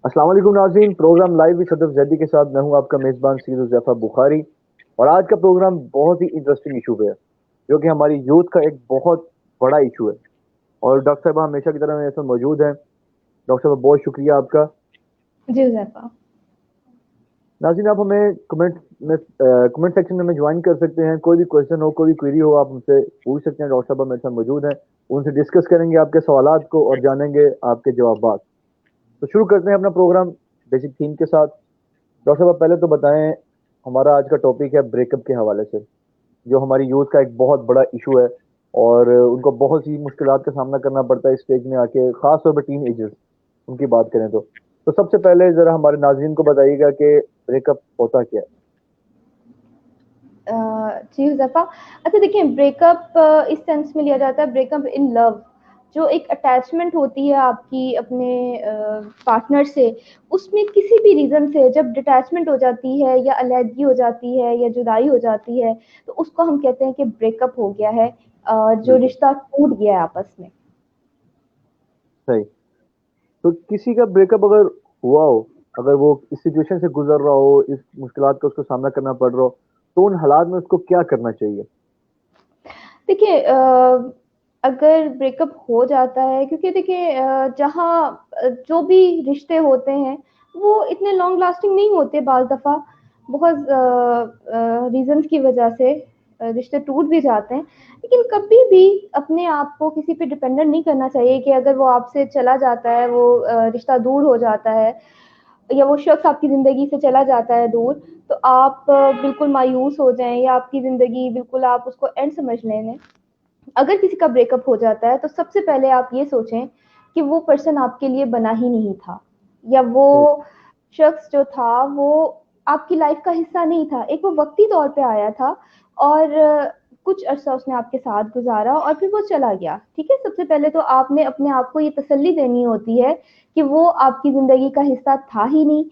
अस्सलाम वालेकुम नाज़रीन। Programme live with Sadaf Zaidi के साथ मैं हूं आपका मेज़बान सईद हुज़ैफा बुखारी। और आज का प्रोग्राम बहुत ही इंटरेस्टिंग इशू पे है, जो कि हमारी यूथ का एक बहुत बड़ा इशू है। और डॉक्टर साहब हमेशा की तरह मेरे साथ मौजूद हैं। डॉक्टर साहब बहुत शुक्रिया आपका। जी हुज़ैफ़ा। नाज़रीन, आप हमें कमेंट सेक्शन में हमें ज्वाइन कर सकते हैं। कोई भी क्वेश्चन हो, कोई भी क्वेरी हो, आप हमसे पूछ सकते हैं। डॉक्टर साहब मेरे साथ मौजूद हैं, उनसे डिस्कस करेंगे आपके सवालात को और जानेंगे आपके जवाब। तो शुरू करते हैं अपना प्रोग्राम बेसिक थीम के साथ। डॉक्टर साहब, आप पहले तो बताएं, हमारा आज का टॉपिक है ब्रेकअप के हवाले से, जो हमारी यूथ का एक बहुत बड़ा इशू है। और उनको बहुत सी मुश्किलात का सामना करना पड़ता है इस स्टेज में आके, खास तौर पर टीन एजर्स उनकी बात करें तो सबसे पहले जरा हमारे नाज़रीन को बताइएगा कि ब्रेकअप होता क्या है। जी हुज़ैफ़ा। अच्छा देखिए, ब्रेकअप इस सेंस में लिया जाता है, ब्रेकअप इन लव, जो एक अटैचमेंट होती है आपकी अपने पार्टनर से, उसमें किसी भी रीज़न से जब डिटैचमेंट हो जाती है या अलहदगी हो जाती है या जुदाई हो जाती है, तो उसको हम कहते हैं कि ब्रेकअप हो गया है, जो बिल्कुल रिश्ता टूट गया है आपस में। सही। तो किसी का ब्रेकअप अगर हुआ हो, अगर वो इस सिचुएशन से गुजर रहा हो, इस मुश्किलात का उसको सामना करना पड़ रहा हो, तो उन हालात में उसको क्या करना चाहिए। देखिए, अगर ब्रेकअप हो जाता है, क्योंकि देखिए जहाँ जो भी रिश्ते होते हैं वो इतने लॉन्ग लास्टिंग नहीं होते, बाज़ दफ़ा बहुत रीज़न्स की वजह से रिश्ते टूट भी जाते हैं। लेकिन कभी भी अपने आप को किसी पे डिपेंडेंट नहीं करना चाहिए कि अगर वो आपसे चला जाता है, वो रिश्ता दूर हो जाता है या वो शख्स आपकी ज़िंदगी से चला जाता है दूर, तो आप बिल्कुल मायूस हो जाएँ या आपकी ज़िंदगी बिल्कुल आप उसको एंड समझ लें। अगर किसी का ब्रेकअप हो जाता है तो सबसे पहले आप ये सोचें कि वो पर्सन आपके लिए बना ही नहीं था, या वो सही। शख्स जो था वो आपकी लाइफ का हिस्सा नहीं था। एक वो वक्ती तौर पे आया था और कुछ अरसा उसने आपके साथ गुजारा और फिर वो चला गया। ठीक है, सबसे पहले तो आपने अपने आप को ये तसल्ली देनी होती है कि वो आपकी ज़िंदगी का हिस्सा था ही नहीं।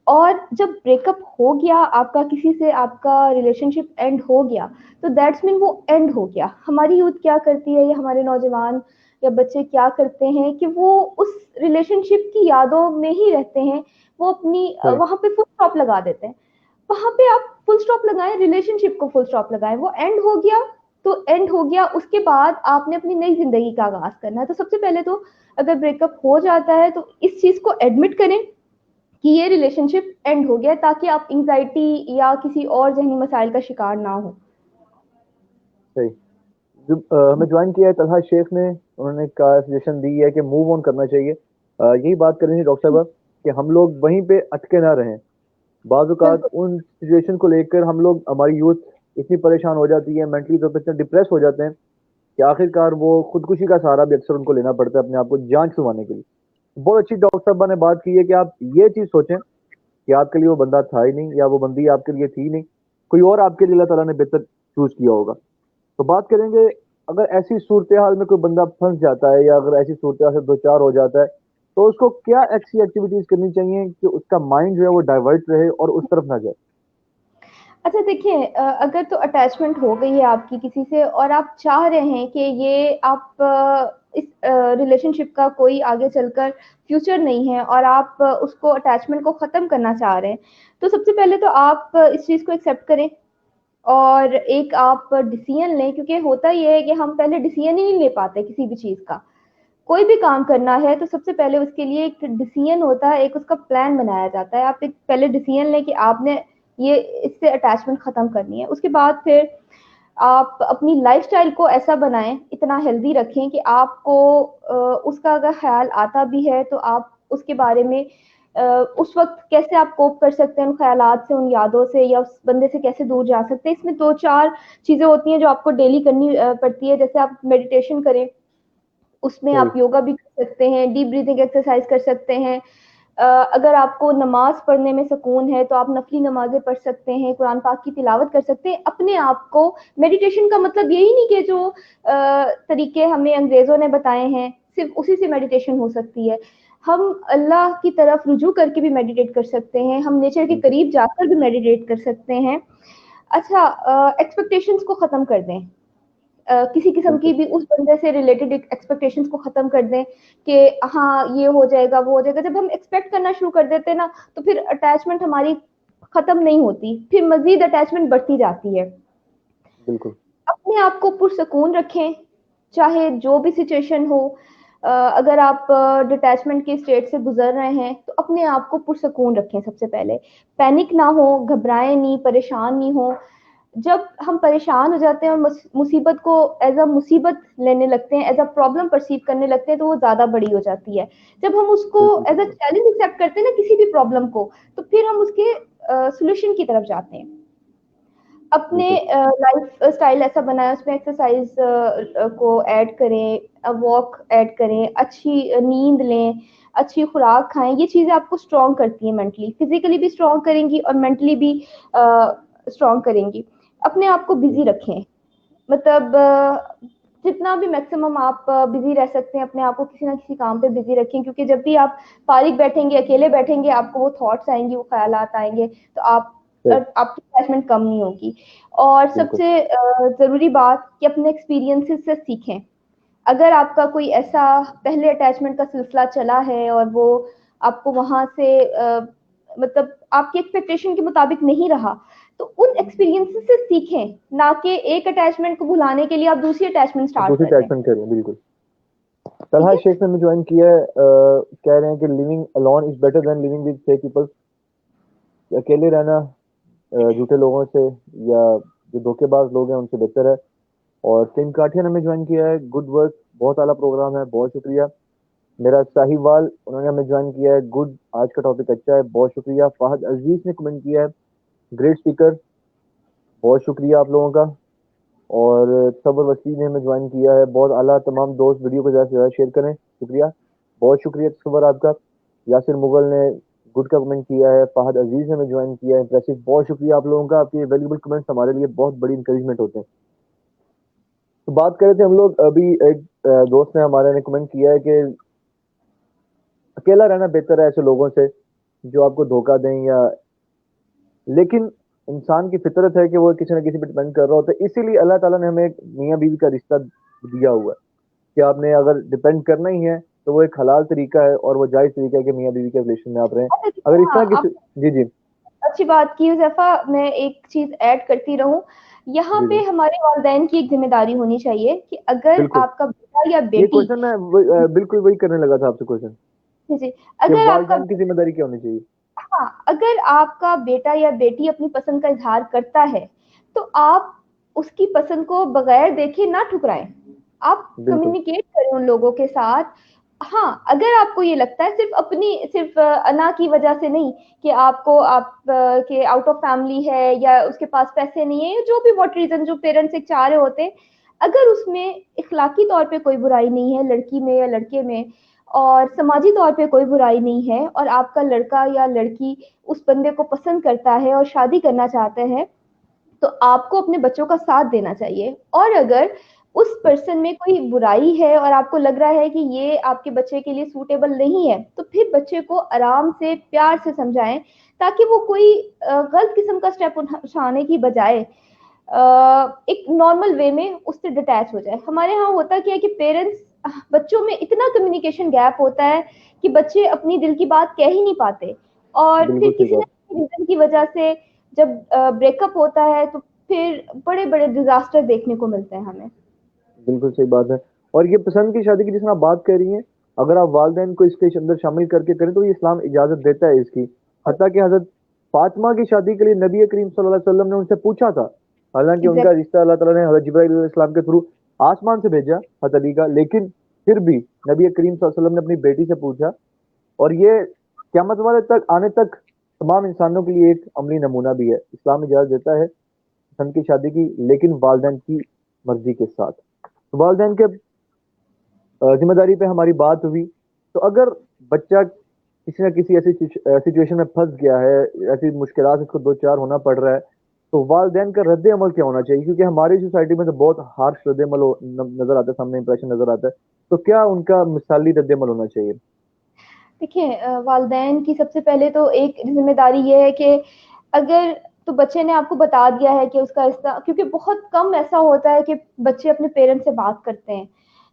और जब ब्रेकअप हो गया आपका, किसी से आपका रिलेशनशिप एंड हो गया, तो दैट्स मीन वो एंड हो गया। हमारी यूथ क्या करती है या हमारे नौजवान या बच्चे क्या करते हैं कि वो उस रिलेशनशिप की यादों में ही रहते हैं। वो अपनी सही। वहां पे फुल स्टॉप लगा देते हैं। वहां पे आप फुल स्टॉप लगाएं, रिलेशनशिप को फुल स्टॉप लगाएं। वो एंड हो गया तो एंड हो गया, उसके बाद आपने अपनी नई जिंदगी का आगाज करना है। तो सबसे पहले तो अगर ब्रेकअप हो जाता है तो इस चीज को एडमिट करें कि ये रिलेशनशिप एंड हो गया, ताकि आप एंग्जाइटी या किसी और जहनी मसाइल का शिकार ना हो। सही। जो हमें ज्वाइन किया है तलहा शेख ने, उन्होंने कहा, सजेशन दी है कि मूव ऑन करना चाहिए। यही बात कर रही थी डॉक्टर साहब कि हम लोग वहीं पे अटके ना रहें। बाज़ औक़ात बिल्कुल। उन सिचुएशन को लेकर हम लोग, हमारी यूथ इतनी परेशान हो जाती है, मेंटली तौर पर इतने डिप्रेस हो जाते हैं कि आखिरकार वो खुदकुशी का सहारा भी अक्सर उनको लेना पड़ता है अपने आप को जान छुड़वाने के लिए। बहुत अच्छी डॉक्टर साहबा ने बात की है कि आप ये चीज़ सोचें कि आपके लिए वो बंदा था ही नहीं, या वो बंदी आपके लिए थी नहीं, कोई और आपके लिए अल्लाह ताला ने बेहतर चूज किया होगा। तो बात करेंगे, अगर ऐसी सूरत हाल में कोई बंदा फंस जाता है, या अगर ऐसी सूरत हाल से दो चार हो जाता है, तो उसको क्या ऐसी एक्टिविटीज करनी चाहिए कि उसका माइंड जो है वो डाइवर्ट रहे और उस तरफ ना जाए। अच्छा देखिए, अगर तो अटैचमेंट हो गई है आपकी किसी से और आप चाह रहे हैं कि ये आप इस रिलेशनशिप का कोई आगे चलकर फ्यूचर नहीं है और आप उसको अटैचमेंट को ख़त्म करना चाह रहे हैं, तो सबसे पहले तो आप इस चीज़ को एक्सेप्ट करें और एक आप डिसीजन लें। क्योंकि होता ये है कि हम पहले डिसीजन ही नहीं ले पाते किसी भी चीज़ का। कोई भी काम करना है तो सबसे पहले उसके लिए एक डिसीजन होता है, एक उसका प्लान बनाया जाता है। आप एक पहले डिसीजन लें कि आपने ये इससे अटैचमेंट खत्म करनी है। उसके बाद फिर आप अपनी लाइफस्टाइल को ऐसा बनाएं, इतना हेल्दी रखें कि आपको उसका अगर ख्याल आता भी है तो आप उसके बारे में उस वक्त कैसे आप कोप कर सकते हैं उन ख्यालात से, उन यादों से, या उस बंदे से कैसे दूर जा सकते हैं। इसमें दो चार चीजें होती हैं जो आपको डेली करनी पड़ती है। जैसे आप मेडिटेशन करें, उसमें सही। आप योगा भी कर सकते हैं, डीप ब्रीथिंग एक्सरसाइज कर सकते हैं। अगर आपको नमाज पढ़ने में सुकून है तो आप नफली नमाजें पढ़ सकते हैं, कुरान पाक की तिलावत कर सकते हैं अपने आप को। मेडिटेशन का मतलब यही नहीं कि जो तरीके हमें अंग्रेजों ने बताए हैं सिर्फ उसी से मेडिटेशन हो सकती है। हम अल्लाह की तरफ रुजू करके भी मेडिटेट कर सकते हैं, हम नेचर के बिल्कुल। करीब जाकर भी मेडिटेट कर सकते हैं। अच्छा, एक्सपेक्टेशंस को ख़त्म कर दें। किसी किस्म की बिल्कुल भी उस बंदे से रिलेटेड एक्सपेक्टेशंस को खत्म कर दें कि हाँ ये हो जाएगा वो हो जाएगा। जब हम एक्सपेक्ट करना शुरू कर देते हैं ना, तो फिर अटैचमेंट हमारी खत्म नहीं होती, फिर मजीद अटैचमेंट बढ़ती जाती है। बिल्कुल अपने आप को पुरसकून रखें, चाहे जो भी सिचुएशन हो। अगर आप डिटैचमेंट के स्टेट से गुजर रहे हैं तो अपने आप को पुरसकून रखें सबसे पहले। पैनिक ना हो, घबराएं नहीं, परेशान नहीं हो। जब हम परेशान हो जाते हैं और मुसीबत को एज अ मुसीबत लेने लगते हैं, एज अ प्रॉब्लम परसीव करने लगते हैं, तो वो ज्यादा बड़ी हो जाती है। जब हम उसको बिल्कुल एज अ सही बात। चैलेंज एक्सेप्ट करते हैं ना किसी भी प्रॉब्लम को, तो फिर हम उसके सोल्यूशन की तरफ जाते हैं। अपने बिल्कुल लाइफ स्टाइल ऐसा बनाया, उसमें एक्सरसाइज को ऐड करें, वॉक ऐड करें, अच्छी नींद लें, अच्छी खुराक खाएं। ये चीजें आपको स्ट्रॉन्ग करती हैं, मेंटली फिजिकली भी स्ट्रॉन्ग करेंगी और मेंटली भी स्ट्रॉन्ग करेंगी। अपने आप को बिजी बिल्कुल रखें, मतलब जितना भी मैक्सिमम आप बिजी रह सकते हैं, अपने आप को किसी ना किसी काम पे बिजी रखें, क्योंकि जब भी आप फारिग बैठेंगे, अकेले बैठेंगे, आपको वो थॉट्स आएंगे, वो ख्यालात आएंगे, तो सही। आपकी अटैचमेंट कम नहीं होगी। और बिल्कुल सबसे जरूरी बात कि अपने एक्सपीरियंसेस से सीखें। अगर आपका कोई ऐसा पहले अटैचमेंट का सिलसिला चला है और वो आपको वहां से मतलब आपकी एक्सपेक्टेशन के मुताबिक नहीं रहा, तो उन एक्सपीरियंसेस से सीखें, ना कि एक अटैचमेंट को भुलाने के लिए आप दूसरी अटैचमेंट अब स्टार्ट दूसरी कर दें। अटैचमेंट करें बिल्कुल। ठीक तलहा है। शेख ने ज्वाइन किया है, कह रहे हैं कि living alone is better than living with fake people. अकेले रहना झूठे लोगों से या जो धोखेबाज लोग हैं उनसे बेहतर है। और टिम काठिया ने हमें ज्वाइन किया है, गुड वर्क, बहुत आला प्रोग्राम है, बहुत शुक्रिया। मेरा साहिवाल, उन्होंने हमें ज्वाइन किया है, गुड, आज का टॉपिक अच्छा है, बहुत शुक्रिया। फाहद अजीज ने कमेंट किया है, ग्रेट स्पीकर, बहुत शुक्रिया आप लोगों का। और सबर वसी ने हमें ज्वाइन किया है, बहुत आला। तमाम दोस्त वीडियो को ज़्यादा से ज़्यादा शेयर करें, शुक्रिया, बहुत शुक्रिया सबर आपका। यासिर मुगल ने गुड का कमेंट किया है, फाहद अजीज ने हमें ज्वाइन किया है, इंप्रेसिव, बहुत शुक्रिया आप लोगों का। आपके वैल्यूबल कमेंट्स हमारे लिए बहुत बड़ी इंकरेजमेंट होते हैं। तो बात कर रहे थे हम लोग अभी, एक दोस्त ने हमारे ने कमेंट किया है कि अकेला रहना बेहतर है ऐसे लोगों से जो आपको धोखा दें या, लेकिन इंसान की फितरत है कि वो किसी न किसी पे डिपेंड कर रहा होता है। इसीलिए अल्लाह ताला ने हमें एक मियाँ बीवी का रिश्ता दिया हुआ है कि आपने अगर डिपेंड करना ही है तो वो एक हलाल तरीका है और वो जायज तरीका है कि मियाँ बीवी के रिलेशन में आप रहें। अच्छा, अगर इस तरह हाँ, किसी, आप जी जी अच्छी बात की हुज़ैफ़ा। मैं एक चीज ऐड करती रहूं, यहाँ जी पे जी हमारे वालिदैन की एक जिम्मेदारी होनी चाहिए कि अगर बिल्कुल। आपका बेटा या ये बेटी, क्वेश्चन मैं बिल्कुल वही करने लगा था आपसे क्वेश्चन, जी जी, कि अगर आपका, वालिदैन की जिम्मेदारी क्या होनी चाहिए। हाँ, अगर आपका बेटा या बेटी अपनी पसंद का इजहार करता है, तो आप उसकी पसंद को बगैर देखे ना ठुकराएं। आप बिल्कुल कम्युनिकेट करें उन लोगों के साथ। हाँ, अगर आपको ये लगता है सिर्फ अपनी सिर्फ अना की वजह से नहीं, कि आपको आप के आउट ऑफ फैमिली है या उसके पास पैसे नहीं है या जो भी वॉट रीजन जो पेरेंट्स एक चाह रहे होते हैं, अगर उसमें इखलाकी तौर पे कोई बुराई नहीं है लड़की में या लड़के में, और समाजी तौर पे कोई बुराई नहीं है, और आपका लड़का या लड़की उस बंदे को पसंद करता है और शादी करना चाहते हैं, तो आपको अपने बच्चों का साथ देना चाहिए। और अगर उस पर्सन में कोई बुराई है और आपको लग रहा है कि ये आपके बच्चे के लिए सूटेबल नहीं है, तो फिर बच्चे को आराम से प्यार से समझाएं, ताकि वो कोई गलत किस्म का स्टेप उठाने की बजाय एक नॉर्मल वे में उससे डिटैच हो जाए। हमारे यहाँ होता क्या है कि पेरेंट्स, बच्चों में इतना कम्युनिकेशन गैप होता है कि बच्चे अपनी दिल की बात कह ही नहीं पाते, और बिल्कुल फिर सही किसी ना बात। किसी रीजन की वजह से जब ब्रेकअप होता है, तो फिर बड़े बड़े डिजास्टर देखने को मिलते हैं हमें। बिल्कुल सही बात है। और ये पसंद की शादी की जिसमें आप बात कर रही हैं, अगर आप वालदेन को इसके अंदर शामिल करके करें तो ये इस्लाम इजाजत देता है इसकी। हत्ता कि हजरत फातिमा की शादी के लिए नबी करीम सल्लल्लाहु अलैहि वसल्लम ने उनसे पूछा था, हालांकि उनका एग्जैक्ट। रिश्ता अल्लाह ताला ने हजरत जिब्राइल इस्लाम के थ्रू आसमान से भेजा हजरत अली का, लेकिन फिर भी नबी करीम सल्लल्लाहु अलैहि वसल्लम ने अपनी बेटी से पूछा। और ये क़यामत वाले तक आने तक तमाम इंसानों के लिए एक अमली नमूना भी है। इस्लाम इजाजत देता है पसंद की शादी की, लेकिन वालदेन की मर्जी के साथ। तो वालदेन के जिम्मेदारी पे हमारी बात हुई। तो अगर बच्चा किसी न किसी ऐसी सिचुएशन में फंस गया है, ऐसी मुश्किलात इसको दो चार होना पड़ रहा है, तो वालदेन का रद्द अमल क्या होना चाहिए? क्योंकि हमारी सोसाइटी में तो बहुत हार्श रद्द अमल नजर आता है, सामने इंप्रेशन नजर आता है। तो क्या उनका मिसाली रद्द अमल होना चाहिए? देखिए, वालदैन की सबसे पहले तो एक जिम्मेदारी ये है कि अगर तो बच्चे ने आपको बता दिया है कि उसका इस तरह, क्योंकि बहुत कम ऐसा होता है कि बच्चे अपने पेरेंट्स से बात करते हैं।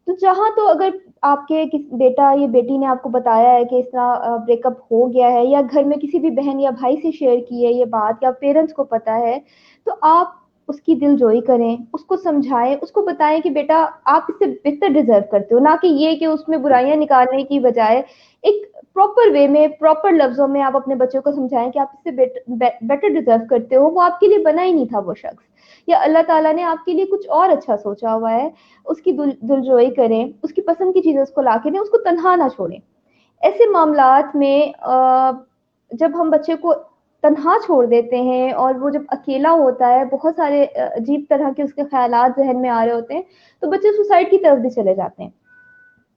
तो जहाँ तो अगर आपके किस बेटा या बेटी ने आपको बताया है कि इस तरह ब्रेकअप हो गया है, या घर में किसी भी बहन या भाई से शेयर की है ये बात, या पेरेंट्स को पता है, तो आप उसकी दिलजोई करें, उसको समझाएं, उसको बताएं कि बेटा आप इससे बेहतर डिजर्व करते हो, ना कि ये कि उसमें बुराइयां निकालने की बजाय एक प्रॉपर वे में, प्रॉपर लफ्जों में आप अपने बच्चों को समझाएं कि आप इससे बेटर डिजर्व करते हो, वो आपके लिए बना ही नहीं था वो शख्स, या अल्लाह ताला ने आपके लिए कुछ और अच्छा सोचा हुआ है। उसकी दिलजोई करें, उसकी पसंद की चीजें उसको ला के दें, उसको तन्हा ना छोड़ें। ऐसे मामलात में जब हम बच्चे को तन्हा छोड़ देते हैं और वो जब अकेला होता है, बहुत सारे अजीब तरह के उसके ख्यालात जहन में आ रहे होते हैं, तो बच्चे सुसाइड की तरफ भी चले जाते हैं।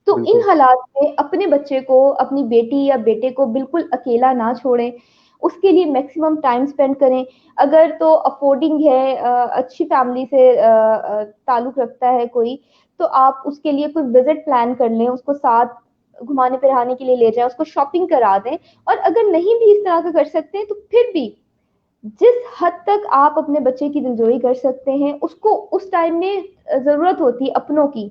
तो इन बिल्कुल हालात में अपने बच्चे को, अपनी बेटी या बेटे को बिल्कुल अकेला ना छोड़ें, उसके लिए मैक्सिमम टाइम स्पेंड करें। अगर तो अफोर्डिंग है, अच्छी फैमिली से ताल्लुक रखता है कोई, तो आप उसके लिए कोई विजिट प्लान कर लें, उसको साथ घुमाने फिराने के लिए ले जाएं, उसको शॉपिंग करा दें। और अगर नहीं भी इस तरह का कर सकते हैं, तो फिर भी जिस हद तक आप अपने बच्चे की दिलजोई कर सकते हैं, उसको उस टाइम में जरूरत होती है अपनों की,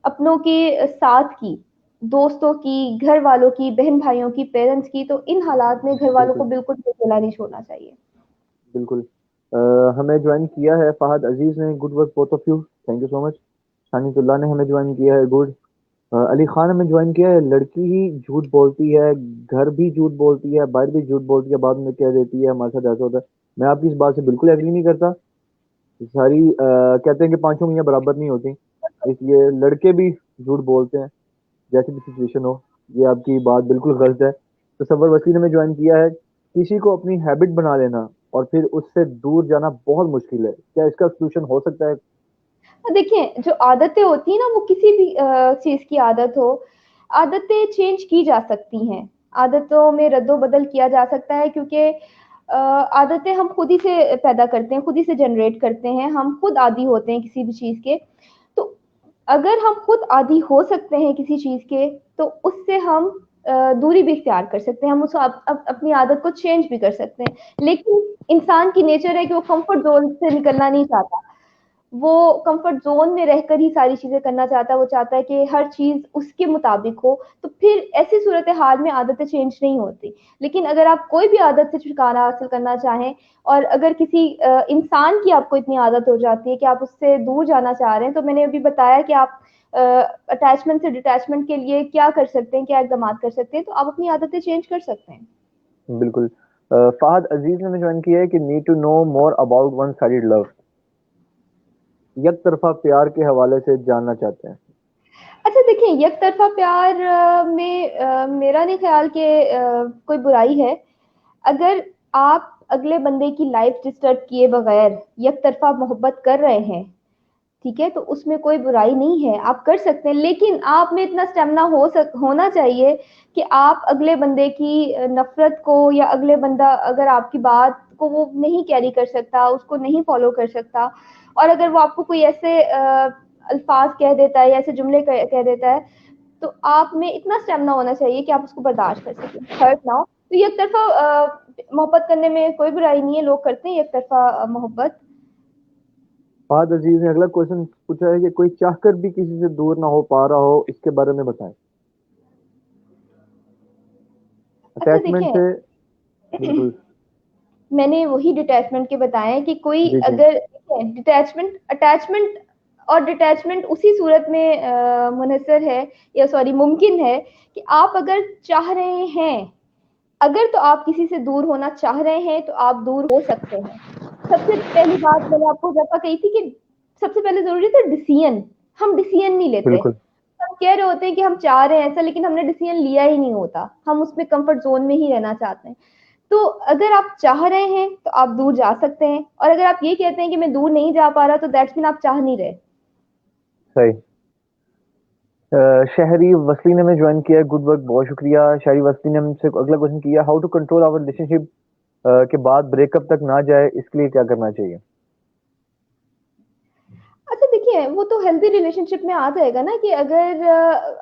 अपनों के साथ की, दोस्तों की, घर वालों की, बहन भाइयों की, पेरेंट्स की, तो इन हालात में घर वालों को बिल्कुल बिल्कुल भी अकेला नहीं छोड़ना चाहिए। बिल्कुल। हमें ज्वाइन किया है फहद अजीज ने, good work both of you, thank you so much. Shanitullah ने हमें ज्वाइन किया है, गुड। अली खान हमें ज्वाइन किया है, लड़की ही झूठ बोलती है, घर भी झूठ बोलती है, बाहर भी झूठ बोलती है, बाद में कह देती है हमारे साथ ऐसा होता है। मैं आपकी इस बात से बिल्कुल एग्री नहीं करता। सारी कहते हैं कि पांचों मियाँ बराबर नहीं होती, इसलिए लड़के भी झूठ बोलते हैं, जैसी भी सिचुएशन हो। ये आपकी बात बिल्कुल गलत है। तो सबर वसीम ने हमें ज्वाइन किया है, किसी को अपनी हैबिट बना लेना और फिर उससे दूर जाना बहुत मुश्किल है, क्या इसका सोल्यूशन हो सकता है? देखिए, जो आदतें होती हैं ना, वो किसी भी चीज की आदत हो, आदतें चेंज की जा सकती हैं, आदतों में रद्दो बदल किया जा सकता है, क्योंकि आदतें हम खुद ही से पैदा करते हैं, खुद ही से जनरेट करते हैं, हम खुद आदी होते हैं किसी भी चीज के। तो अगर हम खुद आदी हो सकते हैं किसी चीज के, तो उससे हम दूरी भी इख्तियार कर सकते हैं, हम उस अपनी आदत को चेंज भी कर सकते हैं। लेकिन इंसान की नेचर है कि वो कंफर्ट जोन से निकलना नहीं चाहता, वो कंफर्ट जोन में रहकर ही सारी चीजें करना चाहता है, वो चाहता है कि हर चीज उसके मुताबिक हो। तो फिर ऐसी सूरत हाल में आदतें चेंज नहीं होती। लेकिन अगर आप कोई भी आदत से छुटकारा हासिल करना चाहें, और अगर किसी इंसान की आपको इतनी आदत हो जाती है कि आप उससे दूर जाना चाह रहे हैं, तो मैंने अभी बताया कि आप अटैचमेंट से डिटैचमेंट के लिए क्या कर सकते हैं, क्या इकदाम कर सकते हैं, तो आप अपनी आदतें चेंज कर सकते हैं। बिल्कुल। फहद अजीज ने हमें ज्वाइन किया है कि need to know more about one sided love, एक तरफा प्यार के हवाले से जानना चाहते हैं। अच्छा देखिए, एक तरफा प्यार में मेरा नहीं ख्याल कि कोई बुराई है। अगर आप अगले बंदे की लाइफ डिस्टर्ब किए बगैर एक तरफा मोहब्बत कर रहे हैं, ठीक है, तो उसमें कोई बुराई नहीं है, आप कर सकते हैं। लेकिन आप में इतना स्टेमिना होना चाहिए कि आप अगले बंदे की नफरत को, या अगले बंदा अगर आपकी बात को वो नहीं कैरी कर सकता, उसको नहीं फॉलो कर सकता, और अगर वो आपको कोई ऐसे अल्फाज कह देता है या ऐसे जुमले कह देता है, तो आप में इतना स्टेमिना होना चाहिए कि आप उसको बर्दाश्त कर सकें, हर्ट ना हो। तो ये एक तरफा मोहब्बत करने में कोई बुराई नहीं है, लोग करते हैं एक तरफा मोहब्बत। फहद अजीज ने अगला क्वेश्चन पूछा है कि कोई चाहकर भी किसी से दूर ना हो पा रहा हो, इसके बारे में बताएं। अच्छा अटैचमेंट देखिए, से। बिल्कुल। मैंने वही डिटैचमेंट के बताए कि कोई जी जी। अगर डिटैचमेंट, अटैचमेंट और डिटैचमेंट उसी सूरत में मुनहसर है, या सॉरी मुमकिन है, कि आप अगर चाह रहे हैं, अगर तो आप किसी से दूर होना चाह रहे हैं, तो आप दूर हो सकते हैं। सबसे पहली बात मैंने आपको जब कही थी कि सबसे पहले जरूरी था डिसीजन। हम डिसीजन नहीं लेते, बिल्कुल हम कह रहे होते हैं कि हम चाह रहे हैं ऐसा, लेकिन हमने डिसीजन लिया ही नहीं होता, हम उसमें कंफर्ट जोन में ही रहना चाहते हैं। तो अगर आप चाह रहे हैं तो आप दूर जा सकते हैं, और अगर आप ये कहते हैं कि मैं दूर नहीं जा पा रहा, तो दैट्स मीन आप चाह नहीं रहे। सही। शहरी वसली ने हमें ज्वाइन किया है, गुड वर्क, बहुत शुक्रिया। शहरी वसली ने हमसे अगला क्वेश्चन किया, how to control our relationship के बाद ब्रेकअप तक ना जाए, इसके लिए क्या करना चाहिए? अच्छा देखिए, वो तो हेल्दी रिलेशनशिप में आ जाएगा ना, कि अगर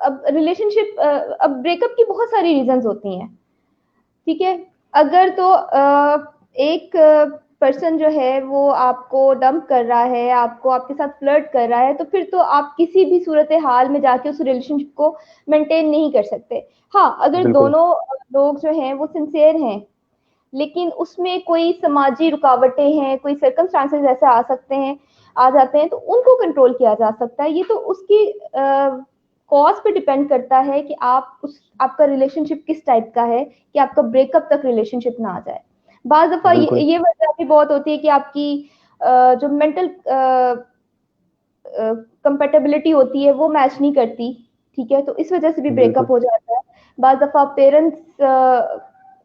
अब रिलेशनशिप, अब ब्रेकअप की बहुत सारी रीजंस होती हैं, ठीक है। अगर तो एक पर्सन जो है वो आपको डंप कर रहा है, आपको आपके साथ फ्लर्ट कर रहा है, तो फिर तो आप किसी भी सूरत हाल में जाके उस रिलेशनशिप को मेंटेन नहीं कर सकते। हाँ, अगर बिल्कुल दोनों लोग जो हैं वो सिंसियर हैं, लेकिन उसमें कोई समाजी रुकावटें हैं, कोई सर्कमस्टांसेस ऐसे आ सकते हैं, आ जाते हैं, तो उनको कंट्रोल किया जा सकता है। ये तो उसकी कॉज पे डिपेंड करता है कि आप उस आपका रिलेशनशिप किस टाइप का है कि आपका ब्रेकअप तक रिलेशनशिप ना आ जाए। बाज दफा बिल्कुल। ये वजह भी बहुत होती है कि आपकी जो मेंटल कंपेटेबिलिटी होती है वो मैच नहीं करती, ठीक है, तो इस वजह से भी ब्रेकअप बिल्कुल हो जाता है। बाज दफा पेरेंट्स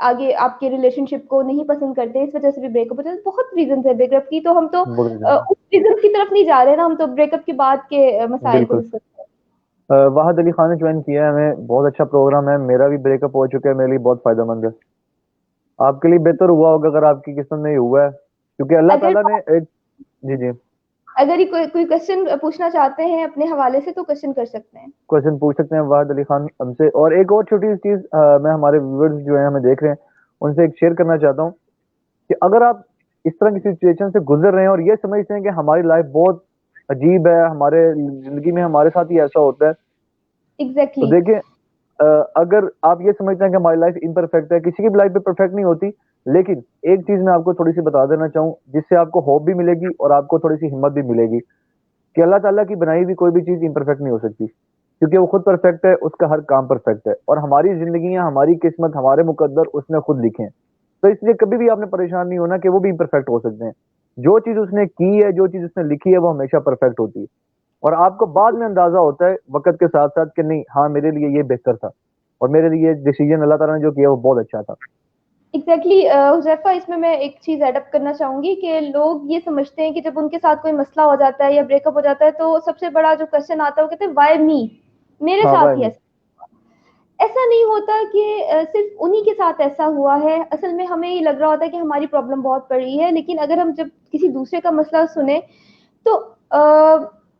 आगे आपके रिलेशनशिप को नहीं पसंद करते, इस वजह से भी ब्रेकअप हो जाता है। बहुत रीजन है ब्रेकअप की, तो हम तो बहुत ज़्यादा। उस रीजन की तरफ नहीं जा रहे ना, हम तो ब्रेकअप के बाद के मसाइल को बिल्कुल। डिस्कस कर वाहद अली खान ने ज्वाइन किया है हमें, बहुत अच्छा प्रोग्राम है, मेरा भी ब्रेकअप हो चुका है, मेरे लिए बहुत फायदेमंद है। आपके लिए बेहतर हुआ होगा अगर आपकी किस्मत में ये हुआ है, क्योंकि अल्लाह अगर ताला ने एक। जी जी। अगर ये कोई क्वेश्चन पूछना चाहते हैं अपने हवाले से तो क्वेश्चन कर सकते हैं। क्वेश्चन पूछ सकते हैं वाहिद अली खान हमसे। और एक और छोटी सी चीज मैं हमारे व्यूअर्स जो है हमें देख रहे हैं उनसे एक शेयर करना चाहता हूँ कि अगर आप इस तरह की सिचुएशन से गुजर रहे हैं और ये समझते हैं कि हमारी लाइफ बहुत अजीब है, हमारे जिंदगी में हमारे साथ ही ऐसा होता है, तो एग्जैक्टली। देखिए, अगर आप ये समझते हैं कि हमारी लाइफ इम्परफेक्ट है, किसी की भी लाइफ में परफेक्ट नहीं होती, लेकिन एक चीज मैं आपको थोड़ी सी बता देना चाहूँ जिससे आपको होप भी मिलेगी और आपको थोड़ी सी हिम्मत भी मिलेगी, कि अल्लाह ताला की बनाई हुई कोई भी चीज इम्परफेक्ट नहीं हो सकती, क्योंकि वो खुद परफेक्ट है, उसका हर काम परफेक्ट है, और हमारी जिंदगियां, हमारी किस्मत, हमारे मुकद्दर उसने खुद लिखे हैं। तो इसलिए कभी भी आपने परेशान नहीं होना कि वो भी इम्परफेक्ट हो सकते हैं। जो चीज उसने की है, जो चीज उसने लिखी है, वो हमेशा परफेक्ट होती है। और आपको बाद में अंदाजा होता है वक्त के साथ साथ कि नहीं, हाँ मेरे लिए ये बेहतर था, और मेरे लिए डिसीजन अल्लाह ताला ने जो किया वो बहुत अच्छा था। एग्जैक्टली हुजैफा, इसमें मैं एक चीज एडअप करना चाहूंगी कि लोग ये समझते हैं कि जब उनके साथ कोई मसला हो जाता है या ब्रेकअप हो जाता है तो सबसे बड़ा जो क्वेश्चन आता है वो कहते हैं वाई मी, मेरे हाँ भाई साथ ही नहीं। ऐसा। ऐसा नहीं होता कि सिर्फ उन्हीं के साथ ऐसा हुआ है। असल में हमें ये लग रहा होता है कि हमारी प्रॉब्लम बहुत बड़ी है, लेकिन अगर हम जब किसी दूसरे का मसला सुने तो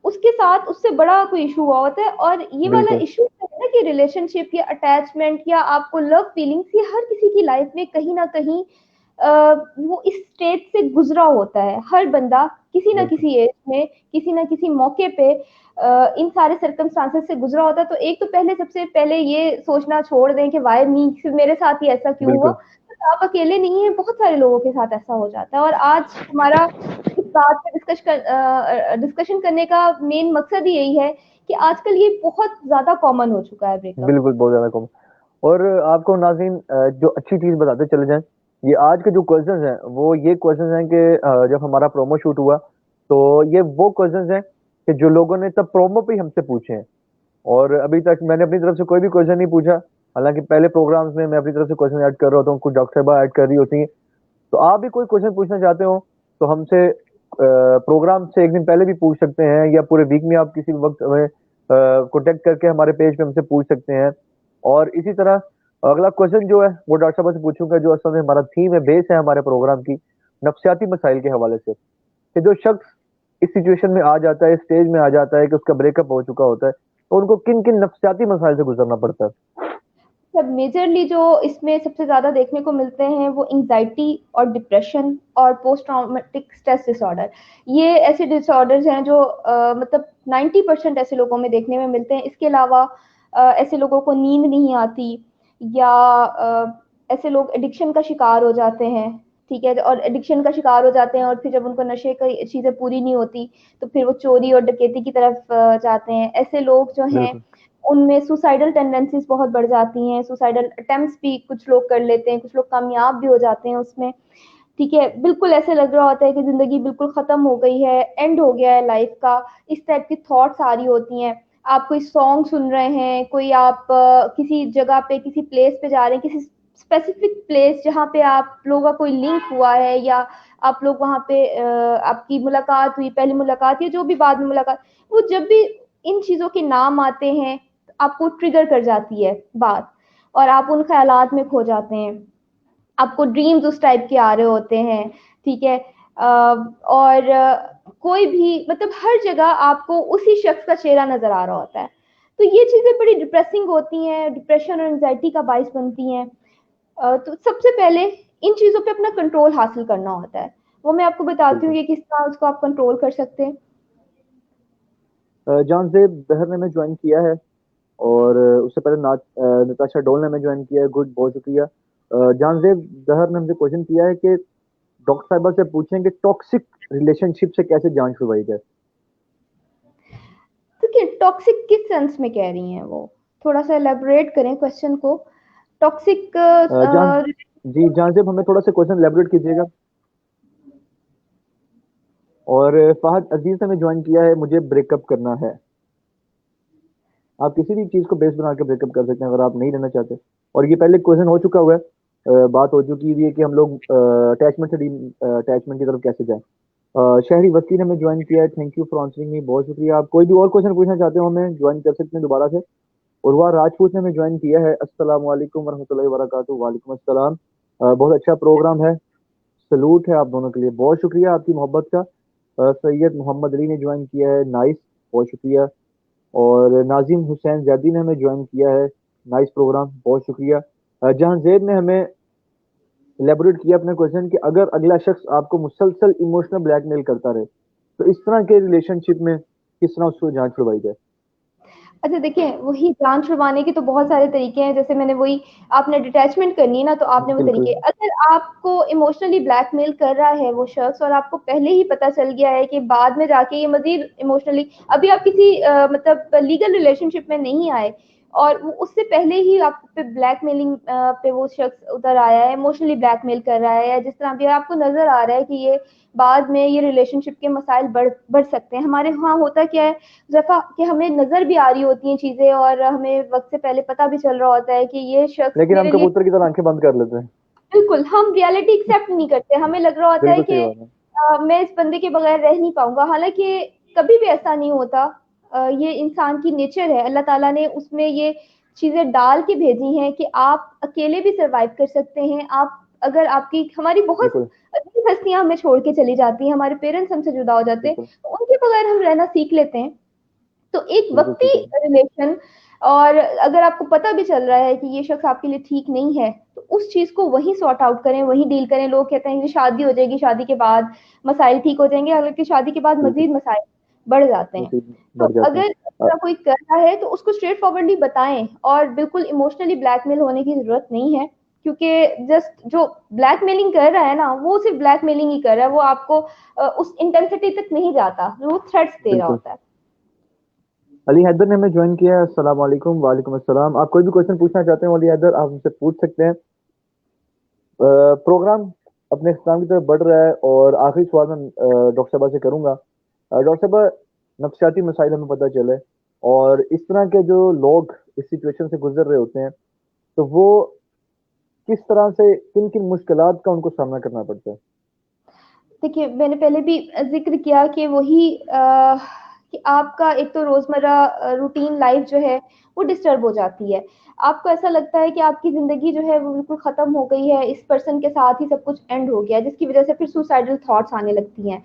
उसके साथ उससे बड़ा कोई इशू हुआ होता है। और ये वाला बिल्कुल इशू है ना कि रिलेशनशिप या अटैचमेंट या आपको लव फीलिंग्स, ये हर किसी की लाइफ में कहीं ना कहीं वो इस स्टेज से गुजरा होता है। हर बंदा किसी ना बिल्कुल किसी एज में, किसी ना किसी मौके पे इन सारे सर्कमस्टांसेस से गुजरा होता है। तो एक तो पहले, सबसे पहले ये सोचना छोड़ दें कि वाई मी, सिर्फ मेरे साथ ही ऐसा क्यों हुआ। बिल्कुल तो आप अकेले नहीं है, बहुत सारे लोगों के साथ ऐसा हो जाता है। और आज हमारा इस बात पे डिस्कशन करने का मेन मकसद ही यही है कि आजकल ये बहुत ज्यादा कॉमन हो चुका है ब्रेकअप। बिल्कुल बहुत ज्यादा कम। और आपको नाज़रीन जो अच्छी चीज बताते चले जाएं, ये आज के जो क्वेश्चंस हैं वो ये क्वेश्चंस हैं कि जब हमारा प्रोमो शूट हुआ तो ये वो क्वेश्चंस हैं कि जो लोगों ने तब प्रोमो पे ही हमसे पूछे हैं, और अभी तक मैंने अपनी तरफ से कोई भी क्वेश्चन नहीं पूछा। हालांकि पहले प्रोग्राम्स में मैं अपनी तरफ से क्वेश्चन ऐड कर रहा होता हूँ, कुछ डॉक्टर साहबा ऐड कर रही होती हैं। तो आप भी कोई क्वेश्चन पूछना चाहते हो तो हमसे प्रोग्राम से एक दिन पहले भी पूछ सकते हैं, या पूरे वीक में आप किसी भी वक्त हमें कॉन्टेक्ट करके हमारे पेज पे हमसे पूछ सकते हैं। और इसी तरह अगला क्वेश्चन जो है वो डॉक्टर साहब से पूछूंगा, जो असल में हमारा थीम है, बेस है हमारे प्रोग्राम की, नफ्सियाती मसाइल के हवाले से, कि जो शख्स इस सिचुएशन में आ जाता है, इस स्टेज में आ जाता है कि उसका ब्रेकअप हो चुका होता है, तो उनको किन किन नफ्सियाती मसाइल से गुजरना पड़ता है। सब मेजरली जो इसमें सबसे ज्यादा देखने को मिलते हैं वो एंजाइटी और डिप्रेशन और पोस्ट ट्रॉमेटिक स्ट्रेस डिसऑर्डर। ये ऐसे डिसऑर्डर्स हैं जो मतलब 90% ऐसे लोगों में देखने में मिलते हैं। इसके अलावा ऐसे लोगों को नींद नहीं आती, या ऐसे लोग एडिक्शन का शिकार हो जाते हैं, ठीक है, और एडिक्शन का शिकार हो जाते हैं और फिर जब उनको नशे की चीजें पूरी नहीं होती तो फिर वो चोरी और डकैती की तरफ जाते हैं। ऐसे लोग जो हैं बिल्कुल उनमें सुसाइडल टेंडेंसीज बहुत बढ़ जाती हैं, सुसाइडल अटेम्प्ट्स भी कुछ लोग कर लेते हैं, कुछ लोग कामयाब भी हो जाते हैं उसमें, ठीक है। बिल्कुल ऐसे लग रहा होता है कि जिंदगी बिल्कुल खत्म हो गई है, एंड हो गया है लाइफ का, इस टाइप की थॉट्स आ रही होती हैं। आप कोई सॉन्ग सुन रहे हैं, कोई आप किसी जगह पे, किसी प्लेस पे जा रहे हैं, किसी स्पेसिफिक प्लेस जहाँ पे आप लोगों का कोई लिंक हुआ है, या आप लोग वहाँ पे आपकी मुलाकात हुई, पहली मुलाकात या जो भी बाद में मुलाकात, वो जब भी इन चीजों के नाम आते हैं आपको ट्रिगर कर जाती है बात, और आप उन ख्यालात में खो जाते हैं। आपको ड्रीम्स उस टाइप के आ रहे होते हैं, ठीक है। और कोई भी, मतलब हर जगह आपको उसी शख्स का चेहरा नजर आ रहा होता है। तो ये चीजें बड़ी डिप्रेसिंग होती हैं, डिप्रेशन और एंजाइटी का बायस बनती हैं। तो सबसे पहले इन चीजों पे अपना कंट्रोल हासिल करना होता है। वो मैं आपको बताती हूँ बिल्कुल। कि किस तरह उसको आप कंट्रोल कर सकते हैं। जानजेब दहर ने हमें ज्वाइन किया है, और उससे पहले नताशा डोल ने हमें ज्वाइन किया है। गुड, बहुत शुक्रिया। जानजेब दहर ने हमसे क्वेश्चन किया है कि डॉक्टर साहिबा से पूछें कि टॉक्सिक रिलेशनशिप से कैसे जान छुड़वाई जाए। देखिए टॉक्सिक किस सेंस में कह रही हैं वो, थोड़ा सा एलेबोरेट करें क्वेश्चन को। टॉक्सिक जान जी जानजेब, हमें थोड़ा सा क्वेश्चन एलेबोरेट कीजिएगा। और फहद अजीज ने हमें ज्वाइन किया है, मुझे ब्रेकअप करना है। आप किसी भी चीज को बेस बना के ब्रेकअप कर सकते हैं अगर आप नहीं रहना चाहते। और ये पहले क्वेश्चन हो चुका हुआ है, बात हो चुकी हुई है कि हम लोग अटैचमेंट से अटैचमेंट की तरफ कैसे जाएं। शहरी वकील ने हमें ज्वाइन किया है, थैंक यू फॉर आंसरिंग मी, बहुत शुक्रिया। आप कोई भी और क्वेश्चन पूछना चाहते हो हमें ज्वाइन कर सकते हैं दोबारा से। उर्वा राजपूत ने हमें ज्वाइन किया है, अस्सलाम वालेकुम वरहमतुल्लाहि वबरकातुहू। वालेकुम अस्सलाम। बहुत अच्छा प्रोग्राम है, सलूट है आप दोनों के लिए, बहुत शुक्रिया आपकी मोहब्बत का। सैयद मोहम्मद अली ने ज्वाइन किया है, नाइस, बहुत शुक्रिया। और नाजिम हुसैन जैदी ने हमें ज्वाइन किया है, नाइस प्रोग्राम, बहुत शुक्रिया। जहां जैद ने हमें एलेबोरेट किया अपने क्वेश्चन कि अगर अगला शख्स आपको मुसलसल इमोशनल ब्लैकमेल करता रहे तो इस तरह के रिलेशनशिप में किस तरह उसको जांच छुड़वाई जाए। अच्छा देखिए, वही जान छुड़वाने के तो बहुत सारे तरीके हैं, जैसे मैंने वही, आपने डिटैचमेंट करनी है ना, तो आपने वो बिल्कुल तरीके, अगर आपको इमोशनली ब्लैकमेल कर रहा है वो शख्स और आपको पहले ही पता चल गया है कि बाद में जाके ये मजीद इमोशनली, अभी आप किसी मतलब लीगल रिलेशनशिप में नहीं आए और वो उससे पहले ही आप पे ब्लैकमेलिंग पे वो शख्स उतर आया है, इमोशनली ब्लैकमेल कर रहा है, या जिस तरह भी आपको नजर आ रहा है कि ये बाद में ये रिलेशनशिप के मसाइल बढ़ बढ़ सकते हैं। हमारे वहाँ होता क्या है जफ़ा, कि हमें नजर भी आ रही होती हैं चीजें और हमें वक्त से पहले पता भी चल रहा होता है कि ये शख्स लेकिन हम मेरे लिए, कबूतर की तरह आंखें बंद कर लेते हैं। बिल्कुल हम रियलिटी एक्सेप्ट नहीं करते, हमें लग रहा होता है बिल्कुल सही कि बात है। मैं इस बंदे के बगैर रह नहीं पाऊंगा, हालांकि कभी भी ऐसा नहीं होता। ये इंसान की नेचर है, अल्लाह ताला ने उसमें ये चीजें डाल के भेजी हैं कि आप अकेले भी सरवाइव कर सकते हैं। आप अगर आपकी, हमारी बहुत बिल्कुल अजीज हस्तियां हमें छोड़ के चली जाती हैं, हमारे पेरेंट्स हमसे जुदा हो जाते हैं, बिल्कुल तो उनके बगैर हम रहना सीख लेते हैं। तो एक बिल्कुल वक्ती ठीक है। रिलेशन, और अगर आपको पता भी चल रहा है कि ये शख्स आपके लिए ठीक नहीं है, तो उस चीज को वहीं सॉर्ट आउट करें, वहीं डील करें। लोग कहते हैं कि शादी हो जाएगी, शादी के बाद मसाइल ठीक हो जाएंगे, हालांकि शादी के बाद बिल्कुल मजीद मसाइल बढ़ जाते हैं। नसीब तो बढ़ जाते हैं। अगर ऐसा कोई कर रहा है तो उसको स्ट्रेट फॉरवर्डली बताएं, और बिल्कुल इमोशनली ब्लैकमेल होने की जरूरत नहीं है, क्योंकि जस्ट जो ब्लैकमेलिंग कर रहा है ना, वो सिर्फ ब्लैकमेलिंग ही कर रहा है, वो आपको उस इंटेंसिटी तक नहीं जाता, वो थ्रेट्स दे रहा बिल्कुल। होता है। अली हैदर ने हमें ज्वाइन किया है, अस्सलाम वालेकुम। वालेकुम अस्सलाम। आप कोई भी क्वेश्चन पूछना चाहते हैं अली हैदर, आप हमसे पूछ सकते हैं। प्रोग्राम अपने इख्तिताम की तरफ बढ़ रहा है, और आखिरी सवाल मैं डॉक्टर साहबा से करूंगा। डॉक्टर साहबा, नफ्सियाती मसाइल हमें पता चले, और इस तरह के जो लोग इस सिचुएशन से गुजर रहे होते हैं, तो वो किस तरह से, किन किन मुश्किलात का उनको सामना करना पड़ता है। देखिए मैंने पहले भी जिक्र किया कि वही कि आपका एक तो रोजमर्रा रूटीन लाइफ जो है वो डिस्टर्ब हो जाती है। आपको ऐसा लगता है कि आपकी जिंदगी जो है वो बिल्कुल खत्म हो गई है, इस पर्सन के साथ ही सब कुछ एंड हो गया है, जिसकी वजह से फिर सुसाइडल थॉट्स आने लगती हैं।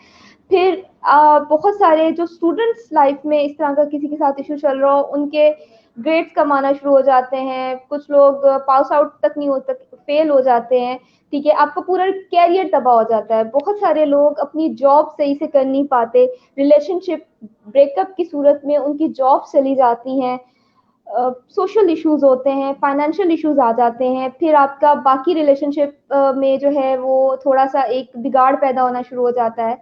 फिर बहुत सारे जो स्टूडेंट्स लाइफ में इस तरह का किसी के साथ इशू चल रहा हो, उनके ग्रेड्स कम आना शुरू हो जाते हैं, कुछ लोग पास आउट तक नहीं हो तक फेल हो जाते हैं। ठीक है, आपका पूरा कैरियर तबाह हो जाता है, बहुत सारे लोग अपनी जॉब सही से कर नहीं पाते, रिलेशनशिप ब्रेकअप की सूरत में उनकी जॉब चली जाती हैं, सोशल इश्यूज होते हैं, फाइनेंशियल इश्यूज आ जाते हैं, फिर आपका बाकी रिलेशनशिप में जो है वो थोड़ा सा एक बिगाड़ पैदा होना शुरू हो जाता है।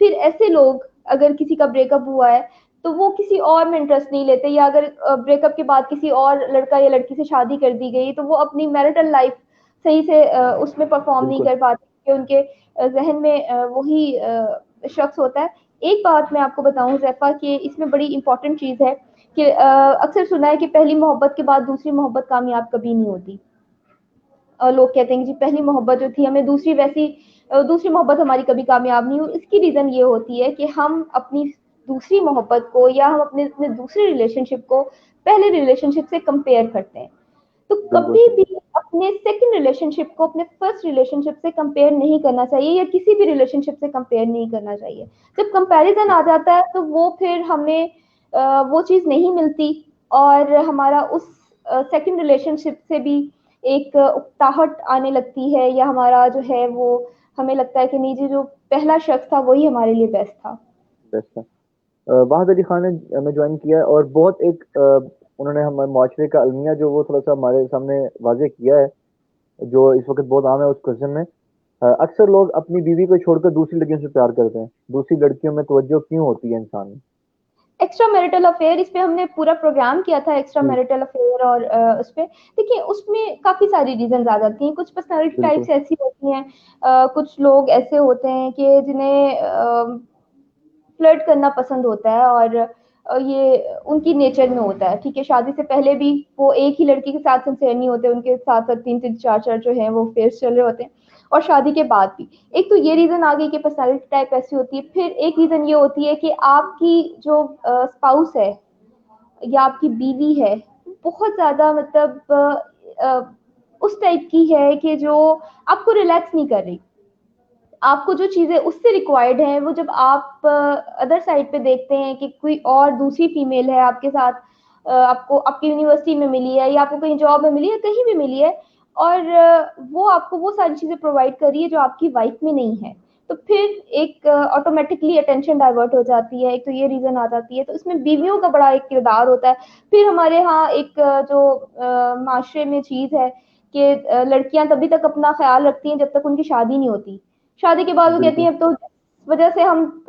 फिर ऐसे लोग, अगर किसी का ब्रेकअप हुआ है तो वो किसी और में इंटरेस्ट नहीं लेते, या अगर ब्रेकअप के बाद किसी और लड़का या लड़की से शादी कर दी गई तो वो अपनी मैरिटल लाइफ सही से उसमें परफॉर्म नहीं बिल्कुल कर पाते, क्योंकि उनके जहन में वही शख्स होता है। एक बात मैं आपको बताऊं जैफा, कि इसमें बड़ी इंपॉर्टेंट चीज है कि अक्सर सुना है कि पहली मोहब्बत के बाद दूसरी मोहब्बत कामयाब कभी नहीं होती। लोग कहते हैं कि जी पहली मोहब्बत जो थी हमें दूसरी वैसी, दूसरी मोहब्बत हमारी कभी कामयाब नहीं हुई। इसकी रीजन ये होती है कि हम अपनी दूसरी मोहब्बत को या हम अपने अपने दूसरे रिलेशनशिप को पहले रिलेशनशिप से कंपेयर करते हैं। तो बिल्कुल कभी सही। भी अपने सेकंड रिलेशनशिप को अपने फर्स्ट रिलेशनशिप से कंपेयर नहीं करना चाहिए, या किसी भी रिलेशनशिप से कंपेयर नहीं करना चाहिए। जब कंपैरिजन आ जाता है तो वो फिर हमें वो चीज नहीं मिलती, और हमारा उस सेकंड रिलेशनशिप से भी एक उकताहट आने लगती है, या हमारा जो है वो हमें लगता है कि नहीं जी, जो पहला शख्स था वही हमारे लिए बेस्ट था। बेस्ट है। वाहिद अली खान ने हमें ज्वाइन किया है और बहुत एक उन्होंने हमारे माशरे का अलमिया जो वो थोड़ा सा हमारे सामने वाजे किया है, जो इस वक्त बहुत आम है उस क्वेश्चन में। अक्सर लोग अपनी बीवी को छोड़कर दूसरी लड़कियों से प्यार करते हैं, दूसरी लड़कियों में तवज्जो क्यों होती है इंसान में? एक्स्ट्रा मैरिटल अफेयर, इस पे हमने पूरा प्रोग्राम किया था, एक्स्ट्रा जी। मैरिटल अफेयर, और उस पे देखिए उसमें काफी सारी रीजन आ जाती हैं। कुछ पर्सनालिटी बिल्कुल। टाइप्स ऐसी होती हैं, कुछ लोग ऐसे होते हैं कि जिन्हें फ्लर्ट करना पसंद होता है, और ये उनकी नेचर में होता है। ठीक है, शादी से पहले भी वो एक ही लड़की के साथ सिंसेयर नहीं होते, उनके साथ साथ तीन तीन चार चार जो है वो फेस चल रहे होते हैं, और शादी के बाद भी। एक तो ये रीजन आ गई कि पर्सनालिटी टाइप ऐसी होती है। फिर एक रीजन ये होती है कि आपकी जो स्पाउस है या आपकी बीवी है, बहुत ज्यादा मतलब उस टाइप की है कि जो आपको रिलैक्स नहीं कर रही। आपको जो चीजें उससे रिक्वायर्ड हैं, वो जब आप अदर साइड पे देखते हैं कि कोई और दूसरी फीमेल है आपके साथ, आपको आपकी यूनिवर्सिटी में मिली है या आपको कहीं जॉब में मिली है, कहीं भी मिली है, और वो आपको वो सारी चीजें प्रोवाइड कर रही है जो आपकी वाइफ में नहीं है, तो फिर एक ऑटोमेटिकली अटेंशन डाइवर्ट हो जाती है। एक तो ये रीजन आ जाती है, तो इसमें बीवियों का बड़ा एक किरदार होता है। फिर हमारे यहाँ एक माशरे में चीज है कि लड़कियां तभी तक अपना ख्याल रखती हैं जब तक उनकी शादी नहीं होती। शादी के बाद वो कहती बिल्कुल। हैं अब तो जिस वजह से हम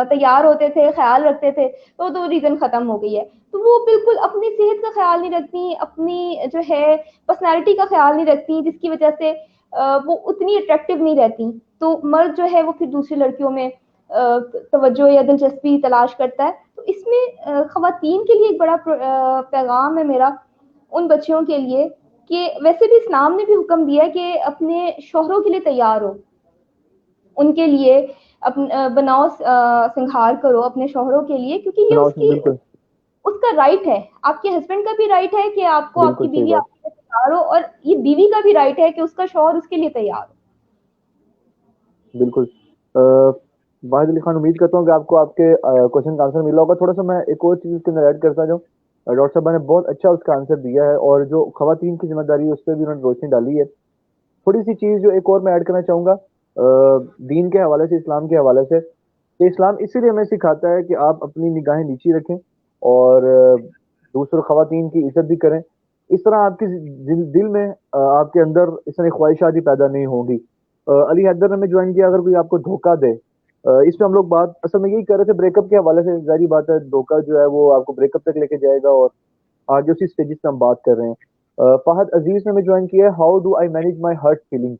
तैयार होते थे, ख्याल रखते थे, तो रीजन खत्म हो गई है। तो वो बिल्कुल अपनी सेहत का ख्याल नहीं रखती, अपनी जो है पर्सनैलिटी का ख्याल नहीं रखती, जिसकी वजह से वो उतनी अट्रैक्टिव नहीं रहती। तो मर्द जो है वो फिर दूसरी लड़कियों में तवज्जो या दिलचस्पी तलाश करता है। तो इसमें खवातीन के लिए एक बड़ा पैगाम है मेरा उन बच्चियों के लिए, कि वैसे भी इस्लाम ने भी हुक्म दिया है कि अपने शोहरों के लिए तैयार हो, उनके लिए बनाओ, सिंगार करो अपने शौहरों के लिए, क्योंकि ये उसकी बिल्कुल। उसका राइट है। आपके हस्बैंड का भी राइट है कि आपको बिल्कुल आपकी सही बीवी बात। आपके लिए तैयार हो, और ये बीवी का भी राइट है कि उसका शौहर उसके लिए तैयार हो। बिल्कुल। वाहिद अली खान, उम्मीद करता हूँ कि आपको आपके क्वेश्चन का आंसर मिला होगा। थोड़ा सा मैं एक और चीज़ इसके अंदर ऐड करता जाऊँ। डॉक्टर साहब ने बहुत अच्छा उसका आंसर दिया है, और जो खवातीन की जिम्मेदारी है उस पर भी उन्होंने रोशनी डाली है। थोड़ी सी चीज़ जो एक और मैं ऐड करना चाहूँगा दीन के हवाले से, इस्लाम के हवाले से, कि इस्लाम इसीलिए हमें सिखाता है कि आप अपनी निगाहें नीची रखें और दूसरों खवातीन की इज्जत भी करें। इस तरह आपकी दिल में आपके अंदर इस तरह ख्वाहिशात ही पैदा नहीं होंगी। अली हैदर ने हमें ज्वाइन किया, अगर कोई आपको धोखा दे, इसमें हम लोग बात असल में यही कर रहे थे ब्रेकअप के हवाले से। जारी बात है, धोखा जो है वो आपको ब्रेकअप तक लेके जाएगा, और आगे उसी स्टेजेस पे हम बात कर रहे हैं। फहद अजीज ने हमें ज्वाइन किया है, how do I manage my hurt feeling.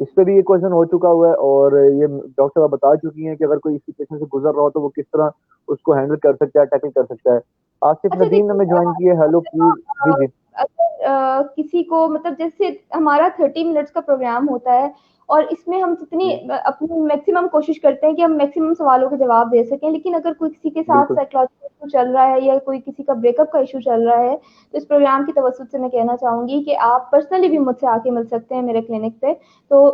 इस पे भी ये क्वेश्चन हो चुका हुआ है, और ये डॉक्टर साहब बता चुकी हैं कि अगर कोई इस सिचुएशन से गुजर रहा हो तो वो किस तरह उसको हैंडल कर सकता है, टैकल कर सकता है। आसिफ अच्छा नदीम ने देखिए, हमें ज्वाइन किया है, हेलो प्लीज। जी जी। अगर किसी को मतलब जैसे हमारा 30 मिनट्स का प्रोग्राम होता है, और इसमें हम जितनी जी। अपनी मैक्सिमम कोशिश करते हैं कि हम मैक्सिमम सवालों के जवाब दे सकें, लेकिन अगर कोई किसी के साथ बिल्कुल। साइकोलॉजिकल इशू चल रहा है या कोई किसी का ब्रेकअप का इशू चल रहा है, तो इस प्रोग्राम की तवज्जुह से मैं कहना चाहूंगी कि आप पर्सनली भी मुझसे आके मिल सकते हैं मेरे क्लिनिक पे। तो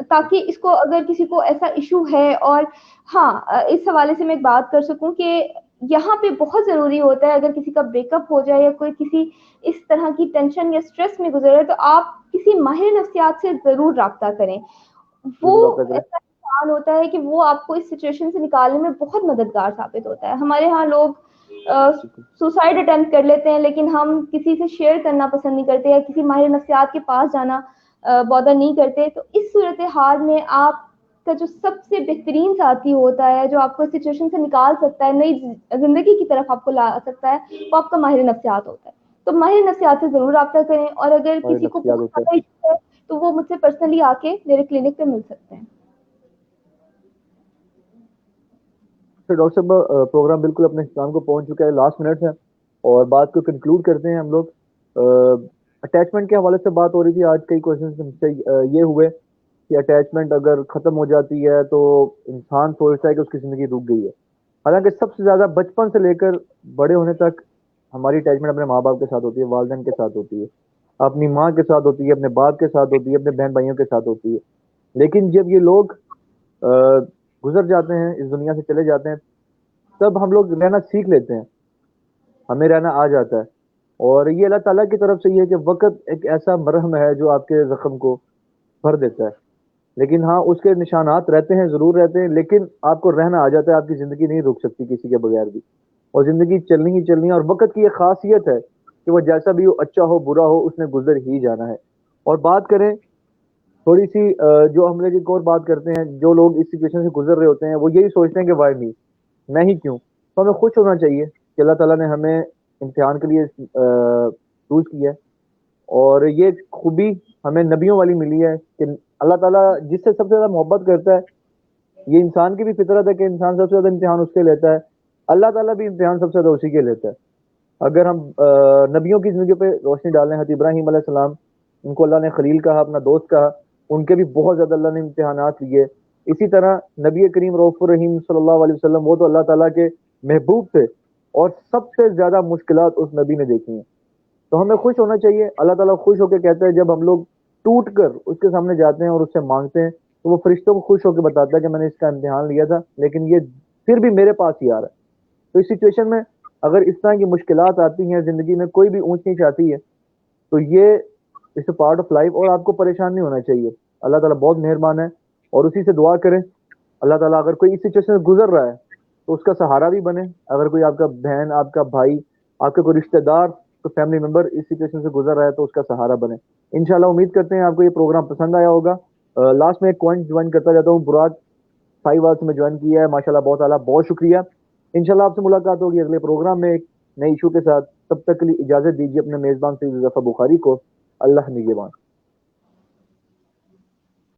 ताकि इसको, अगर किसी को ऐसा इशू है, और हाँ, इस हवाले से मैं एक बात कर सकूं कि यहाँ पे बहुत जरूरी होता है, अगर किसी का ब्रेकअप हो जाए या कोई किसी इस तरह की टेंशन या स्ट्रेस में गुजर रहा है, तो आप किसी माहिर नफ्सियात से जरूर रब्ता करें। वो बिल्कुल रब्ता करें। ऐसा इंसान होता है कि वो आपको इस सिचुएशन से निकालने में बहुत मददगार साबित होता है। हमारे यहाँ लोग बिल्कुल। सुसाइड अटेम्प्ट कर लेते हैं, लेकिन हम किसी से शेयर करना पसंद नहीं करते, या किसी माहिर नफ्सियात के पास जाना बॉदर नहीं करते। तो इस सूरत हाल में आप का जो सबसे बेहतरीन साथी होता है, जो आपको इस सिचुएशन से निकाल सकता है, नई जिंदगी की तरफ आपको ला सकता है, वो आपका माहिर नफ्सियात होता है। तो माहिर नफ्सियात से जरूर रब्ता करें, और अगर हमारे किसी को नफ्सियात बहुत होता है। ज्यादा इशू है तो वो मुझसे पर्सनली आके मेरे क्लिनिक पे मिल सकते हैं। तो डॉक्टर साहब, प्रोग्राम बिल्कुल अपने इख्तिताम को पहुंच चुका है, लास्ट मिनट है, और बात को कंक्लूड करते हैं हम लोग। अटैचमेंट के हवाले से बात हो रही थी, आज कई क्वेश्चन हमसे ये हुए कि अटैचमेंट अगर खत्म हो जाती है तो इंसान सोचता है कि उसकी जिंदगी रुक गई है। हालांकि सबसे ज्यादा बचपन से लेकर बड़े होने तक हमारी अटैचमेंट अपने माँ बाप के साथ होती है, वालिदैन के साथ होती है, अपनी माँ के साथ होती है, अपने बाप के साथ होती है, अपने बहन भाइयों के साथ होती है। लेकिन जब ये लोग गुजर जाते हैं, इस दुनिया से चले जाते हैं, तब हम लोग रहना सीख लेते हैं, हमें रहना आ जाता है। और ये अल्लाह ताला की तरफ से ये है कि वक्त एक ऐसा मरहम है जो आपके जख्म को भर देता है। लेकिन हाँ उसके निशानात रहते हैं, जरूर रहते हैं, लेकिन आपको रहना आ जाता है। आपकी जिंदगी नहीं रुक सकती किसी के बगैर भी, और जिंदगी चलनी ही चलनी है। और वक्त की ये खासियत है कि वो जैसा भी हो, अच्छा हो बुरा हो, उसने गुजर ही जाना है। और बात करें थोड़ी सी जो हम लोग एक और बात करते हैं, जो लोग इस सिचुएशन से गुजर रहे होते हैं वो यही सोचते हैं कि वाई मी, मैं ही क्यों। तो हमें खुश होना चाहिए कि अल्लाह ताला ने हमें इम्तिहान के लिए चूज किया है। और ये खूबी हमें नबियों वाली मिली है कि अल्लाह ताला जिससे सबसे ज्यादा मोहब्बत करता है, ये इंसान की भी फितरत है कि इंसान सबसे ज्यादा इम्तिहान उससे लेता है, अल्लाह ताला भी इम्तिहान सबसे ज्यादा उसी के लेता है। अगर हम नबियों की जिंदगी पे रोशनी डालें, हज़रत इब्राहीम अलैहिस्सलाम, उनको अल्लाह ने खलील कहा, अपना दोस्त कहा, उनके भी बहुत ज्यादा अल्लाह ने इम्तिहानात लिए। इसी तरह नबी करीम रऊफ़ुर रहीम सल्लल्लाहु अलैहि वसल्लम, वो तो अल्लाह ताला के महबूब थे, और सबसे ज्यादा मुश्किलात उस नबी ने देखी हैं। तो हमें खुश होना चाहिए। अल्लाह ताला खुश होकर कहता है, जब हम लोग टूट कर उसके सामने जाते हैं और उससे मांगते हैं, तो वो फरिश्तों को खुश होकर बताता है कि मैंने इसका इम्तिहान लिया था, लेकिन ये फिर भी मेरे पास ही आ रहा है। तो इस सिचुएशन में अगर इस तरह की मुश्किलात आती हैं जिंदगी में, कोई भी ऊंच नीच आती है, तो ये इस पार्ट ऑफ लाइफ, और आपको परेशान नहीं होना चाहिए। अल्लाह ताला बहुत मेहरबान है, और उसी से दुआ करें। अल्लाह ताला अगर कोई इस सिचुएशन से गुजर रहा है तो उसका सहारा भी बने। अगर कोई आपका बहन, आपका भाई, आपका कोई रिश्तेदार, तो फैमिली मेंबर इस सिचुएशन से गुजर रहा है, तो उसका सहारा बने। इंशाल्लाह उम्मीद करते हैं आपको ये प्रोग्राम पसंद आया होगा। लास्ट में एक पॉइंट ज्वाइन करता जाता हूँ, बुराक 5 आवर्स में ज्वाइन किया है, माशाल्लाह बहुत आला, बहुत शुक्रिया। इंशाल्लाह आपसे मुलाकात होगी अगले प्रोग्राम में एक नई इशू के साथ। तब तक के लिए इजाजत दीजिए अपने मेजबान सईद जफर बुखारी को। अल्लाह निगहबान।